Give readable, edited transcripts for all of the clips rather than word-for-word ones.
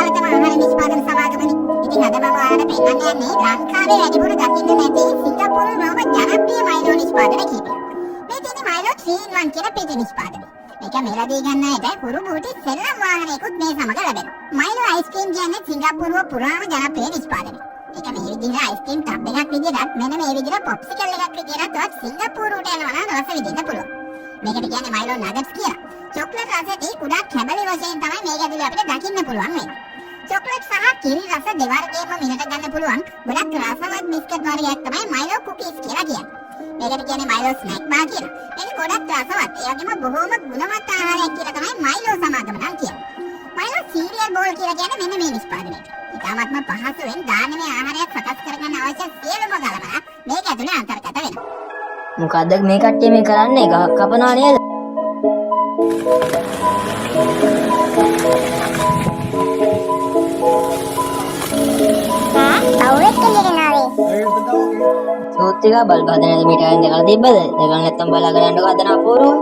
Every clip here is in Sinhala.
විශාලතම ආහාර නිෂ්පාදන සමාගමනේ. ඉතින් අද මම ඔයාලට පෙන්නන්න යන්නේ ලංකාවේ වැඩිපුර දකින්න නැති සිංගප්පූරු නෝම ජනප්‍රිය මයිලෝ නිෂ්පාදන කීපයක්. මේ තියෙන්නේ මයිලෝ 3 in 1 කියන පිටි නිෂ්පාදනය. මේක මෙලදී ගන්න අයට කුරු බූටි සෙල්ලම් වාහනයකුත් මේ සමග ලැබෙනවා. මයිලෝ අයිස්ක්‍රීම් කියන්නේ සිංගප්පූරුව පුරාම ජනප්‍රිය නිෂ්පාදනය. ඒක මේ විදිහට අයිස්ක්‍රීම් ටබ් එකක් විදිහට මෙන්න මේ විදිහට පොප්සිකල් එකක් විදිහට ඔයත් සිංගප්පූරුවට යනවා නම් රස විඳින්න පුළුවන්. මේකට කියන්නේ මයිලෝ නගට්ස් කියලා. චොක්ලට් රසයේ කුඩා කැබලි වශයෙන් තමයි මේක ඇතුලේ අපිට දකින්න පුළුවන් වෙන්නේ. චොක්ලට් සහ කිරි රස දෙවර්ගයෙන්ම මිලට ගන්න පුළුවන් ගොඩක් රසවත් බිස්කට් වර්ගයක් තමයි මයිලෝ කුකීස් කියලා කියන්නේ. මේකට කියන්නේ මයිලෝ ස්නැක් බාර් කියලා. මේක ගොඩක් රසවත්. ඒ වගේම බොහොම ගුණවත් ආහාරයක් කියලා තමයි මයිලෝ සමාගම නම් කියන්නේ. මයිලෝ සීරියල් බෝල් කියලා කියන්නේ මෙන්න මේ නිෂ්පාදනයට. ඉතාමත්ම පහසුවෙන් දානමය ආහාරයක් සකස් කරගන්න අවශ්‍ය සියලුම ගලවලා මේක ඇතුලේ අන්තර්ගත වෙනවා. මොකද්ද මේ කට්ටිය මේ කරන්නේ? ගහක් කපනවා නේද? සෝත්තික බල්බ හදන මීටරෙන් දෙකලා තිබ්බද? දෙකලා නැත්තම් බලාගෙන යන්නකො හදන අපෝරුව.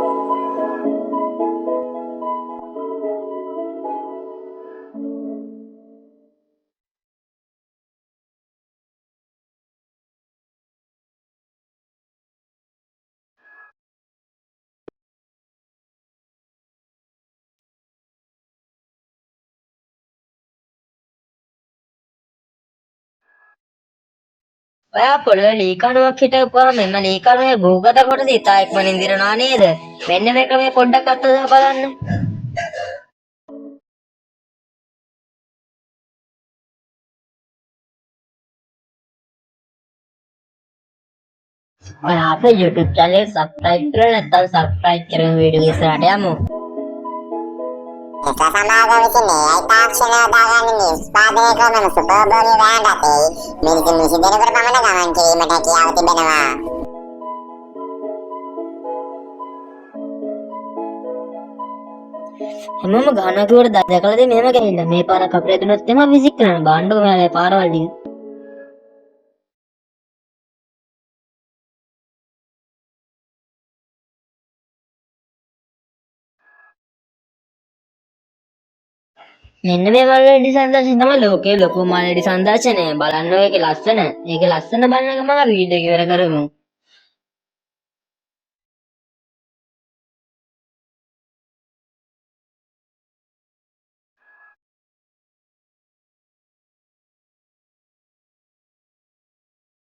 ඔයා පොළවේ ලී කණුවක් හිටවුවාම මෙන්න ලී කණුවේ භූගත කොටස ඉතා ඉක්මනින් දිරනවා නේද? මෙන්න මේ ක්‍රමය පොඩ්ඩක් අත්දැක බලන්න. ඔයා අපේ YouTube channel එක subscribe කරලා නැත්නම් subscribe කරගෙන වීඩියෝ ඉස්සරහට යමු. සමාගම විසින් මේ තාක්ෂණය දාගන්න නිෂ්පාදනය කරන සුපර් බෝලි බ්‍රෑන්ඩ් අපේ මිනිසුන් 20 දෙනෙකුට පමණ ගමන් කිරීමට හැකියාව තිබෙනවා. හැමෝම ගහනතුවට දැකලාද මෙහෙම ගහින්න. මේ පාරක් අපිට දුන්නොත් එම විසික් කරන්න. බාන්නකො මෙයාලා පාරවල් ටික. මෙන්න මේ මල්ලෙඩි සංදර්ශනය තමයි ලෝකයේ ලොකුම මල්ලෙඩි සංදර්ශනය. බලන්න ඔය එකේ ලස්සන. මේකේ ලස්සන බලන ගමන් අපි වීඩියෝ එක ඉවර කරමු.